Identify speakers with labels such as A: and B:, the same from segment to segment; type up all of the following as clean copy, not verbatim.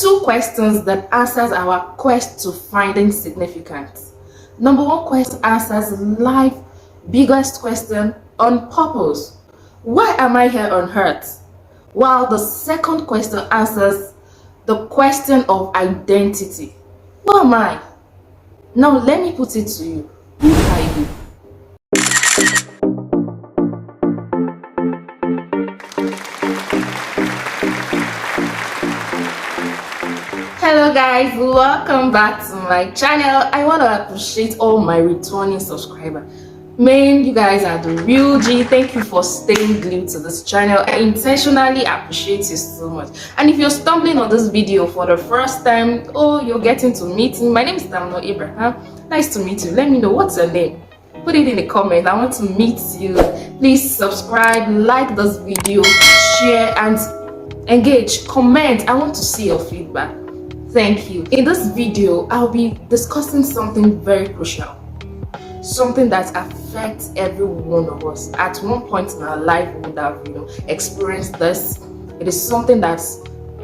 A: two questions that answers our quest to finding significance. Number one question answers life's biggest question on purpose. Why am I here on earth? While the second question answers the question of identity. Who am I? Now let me put it to you. Who are you? Hello guys, welcome back to my channel. I want to appreciate all my returning subscribers. Man, you guys are the real G. Thank you for staying glued to this channel. I intentionally appreciate you so much. And if you're stumbling on this video for the first time, you're getting to meet me. My name is Tamuno Abraham. Nice to meet you. Let me know what's your name. Put it in the comments. I want to meet you. Please subscribe, like this video, share, and engage. Comment. I want to see your feedback. Thank you. In this video, I'll be discussing something very crucial. Something that affects every one of us. At one point in our life, we would have experienced this. It is something that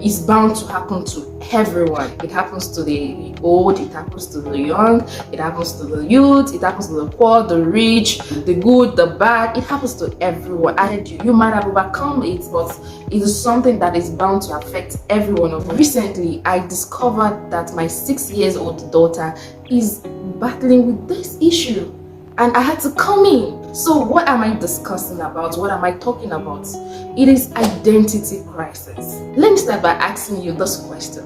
A: is bound to happen to everyone. It happens to the old, it happens to the young, it happens to the youth, it happens to the poor, the rich, the good, the bad. It happens to everyone. And you might have overcome it, but it is something that is bound to affect everyone of us. Recently, I discovered that my 6-year-old daughter is battling with this issue, and I had to come in. So what am I discussing about? What am I talking about? It is identity crisis. Let me start by asking you this question.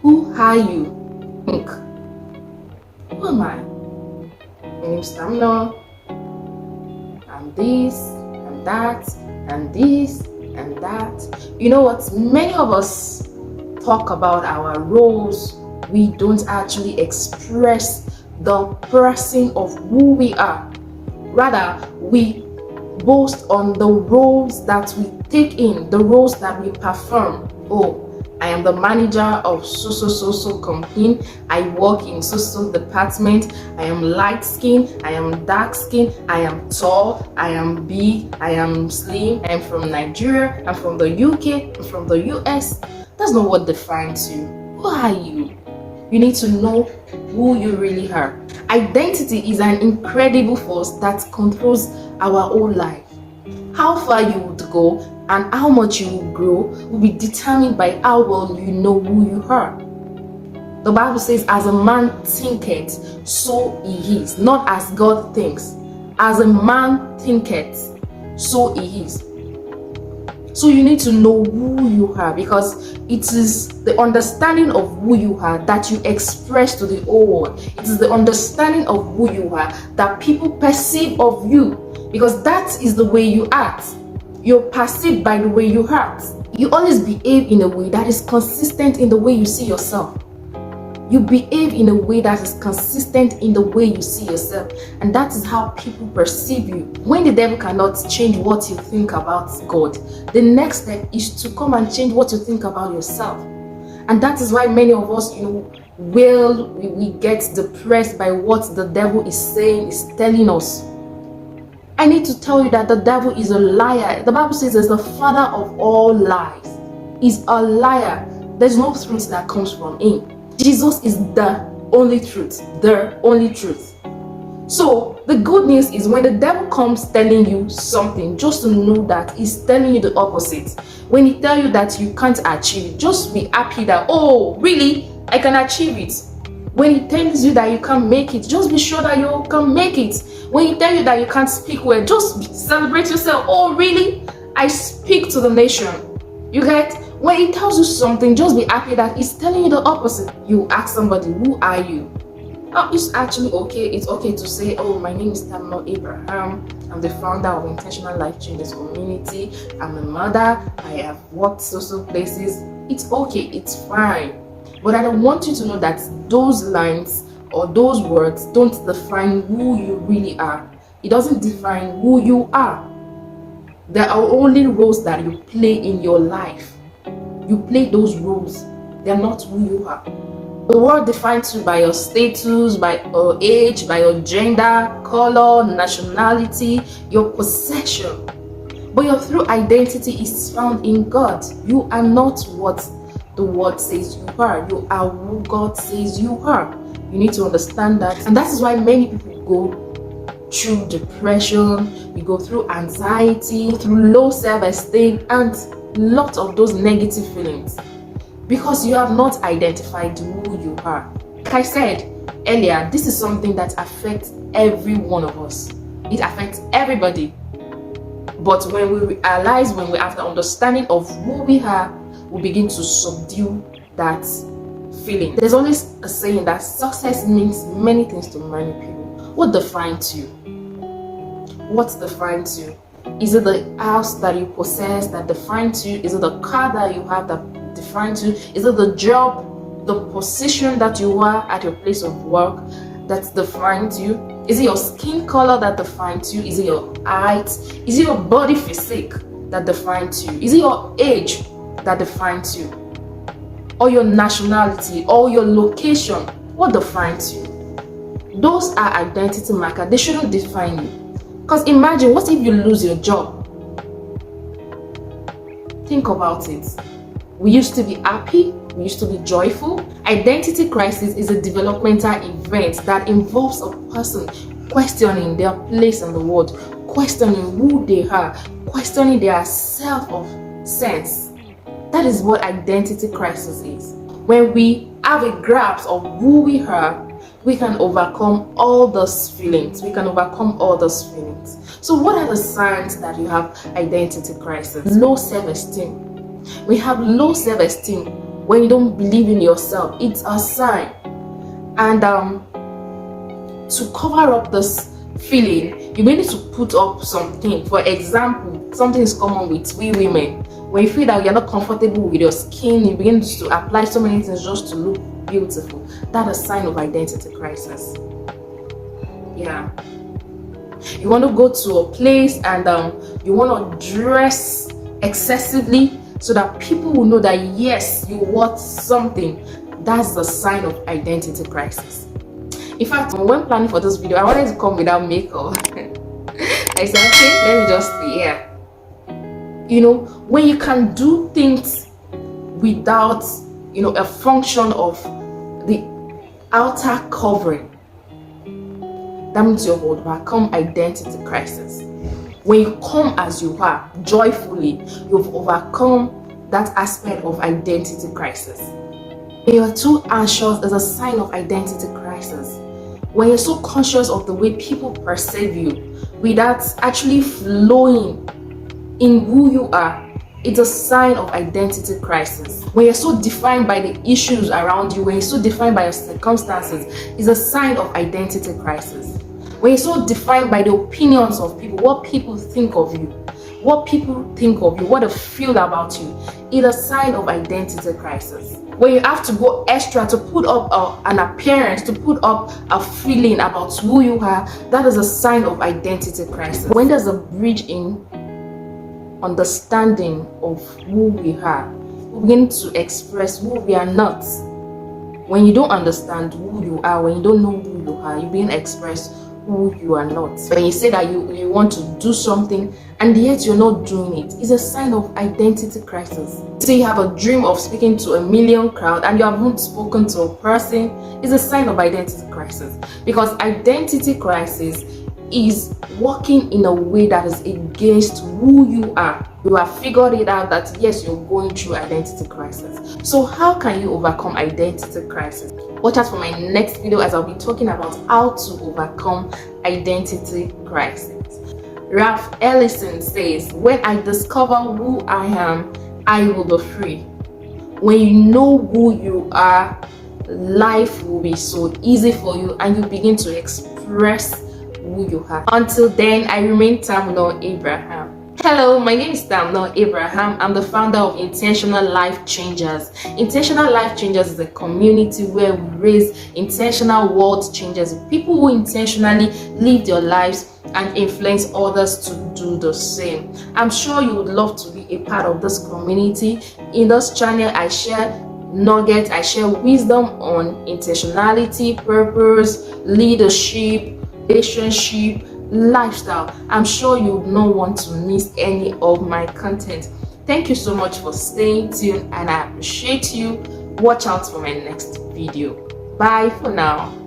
A: Who are you? Think. Who am I? My name is Tamuno. I'm this, I'm that, and this, and that. You know what? Many of us talk about our roles. We don't actually express the person of who we are. Rather, we boast on the roles that we take in, the roles that we perform. I am the manager of so company. I work in so department. I am light skin. I am dark skin. I am tall. I am big. I am slim. I am from Nigeria. I'm from the UK. I'm from the US. That's not what defines you. Who are you? You need to know who you really are. Identity is an incredible force that controls our whole life. How far you would go and how much you will grow will be determined by how well you know who you are. The Bible says, as a man thinketh, so he is. Not as God thinks. As a man thinketh, so he is. So you need to know who you are, because it is the understanding of who you are that you express to the whole world. It is the understanding of who you are that people perceive of you, because that is the way you act. You're perceived by the way you act. You always behave in a way that is consistent in the way you see yourself. You behave in a way that is consistent in the way you see yourself, and that is how people perceive you. When the devil cannot change what you think about God, the next step is to come and change what you think about yourself. And that is why many of us, we get depressed by what the devil is saying, is telling us. I need to tell you that the devil is a liar. The Bible says he's the father of all lies. He's a liar. There's no truth that comes from him. Jesus is the only truth, the only truth. So the good news is, when the devil comes telling you something, just to know that he's telling you the opposite. When he tells you that you can't achieve it, just be happy that, really, I can achieve it. When he tells you that you can't make it, just be sure that you can make it. When he tells you that you can't speak well, just celebrate yourself. Really, I speak to the nation. You get? When he tells you something, just be happy that he's telling you the opposite. You ask somebody, who are you? It's actually okay. It's okay to say, my name is Tamuno Abraham. I'm the founder of Intentional Life Changes Community. I'm a mother. I have worked social places. It's okay. It's fine. But I don't want you to know that those lines or those words don't define who you really are. It doesn't define who you are. There are only roles that you play in your life. You play those roles. They are not who you are. The world defines you by your status, by your age, by your gender, color, nationality, your possession. But your true identity is found in God. You are not what the word says you are. You are who God says you are. You need to understand that. And that is why many people go through depression, we go through anxiety, through low self-esteem, and lots of those negative feelings, because you have not identified who you are. Like I said earlier, this is something that affects every one of us. It affects everybody. But when we realize, when we have the understanding of who we are, we begin to subdue that feeling. There's always a saying that success means many things to many people. What defines you? What defines you? Is it the house that you possess that defines you? Is it the car that you have that defines you? Is it the job, the position that you are at your place of work that defines you? Is it your skin color that defines you? Is it your height? Is it your body physique that defines you? Is it your age that defines you? Or your nationality, or your location? What defines you? Those are identity markers. They shouldn't define you. Because imagine, what if you lose your job? Think about it. We used to be happy, we used to be joyful. Identity crisis is a developmental event that involves a person questioning their place in the world, questioning who they are, questioning their self of sense. That is what identity crisis is. When we have a grasp of who we are, we can overcome all those feelings. We can overcome all those feelings. So what are the signs that you have identity crisis? Low self-esteem. We have low self-esteem when you don't believe in yourself. It's a sign. And to cover up this feeling, you may need to put up something. For example, something is common with we women. When you feel that you're not comfortable with your skin, you begin to apply so many things just to look beautiful. That's a sign of identity crisis. Yeah. You want to go to a place and you want to dress excessively so that people will know that yes, you want something. That's the sign of identity crisis. In fact, when planning for this video, I wanted to come without makeup. I said, okay, let me just be here. You know, when you can do things without, a function of the outer covering, that means you've overcome identity crisis. When you come as you are, joyfully, you've overcome that aspect of identity crisis. When you're too anxious, is a sign of identity crisis. When you're so conscious of the way people perceive you without actually flowing in who you are, it's a sign of identity crisis. When you're so defined by the issues around you, when you're so defined by your circumstances, it's a sign of identity crisis. When you're so defined by the opinions of people, what people think of you, what they feel about you, it's a sign of identity crisis. When you have to go extra to put up an appearance, to put up a feeling about who you are, that is a sign of identity crisis. When there's a bridge in understanding of who we are, we begin to express who we are not. When you don't understand who you are, when you don't know who you are, you begin to express who you are not. When you say that you want to do something and yet you're not doing it, it's a sign of identity crisis. So you have a dream of speaking to a million crowd and you haven't spoken to a person, it's a sign of identity crisis. Because identity crisis is working in a way that is against who you are. You have figured it out that yes, you're going through identity crisis. So how can you overcome identity crisis? Watch out for my next video as I'll be talking about how to overcome identity crisis. Ralph Ellison says, when I discover who I am, I will be free. When you know who you are, life will be so easy for you and you begin to express who you are. Until then, I remain Tamuno Abraham. Hello, my name is Tamuno Abraham. I'm the founder of Intentional Life Changers. Intentional Life Changers is a community where we raise intentional world changers, people who intentionally live their lives and influence others to do the same. I'm sure you would love to be a part of this community. In this channel, I share nuggets, I share wisdom on intentionality, purpose, leadership, relationship, lifestyle. I'm sure you would not want to miss any of my content. Thank you so much for staying tuned, and I appreciate you. Watch out for my next video. Bye for now.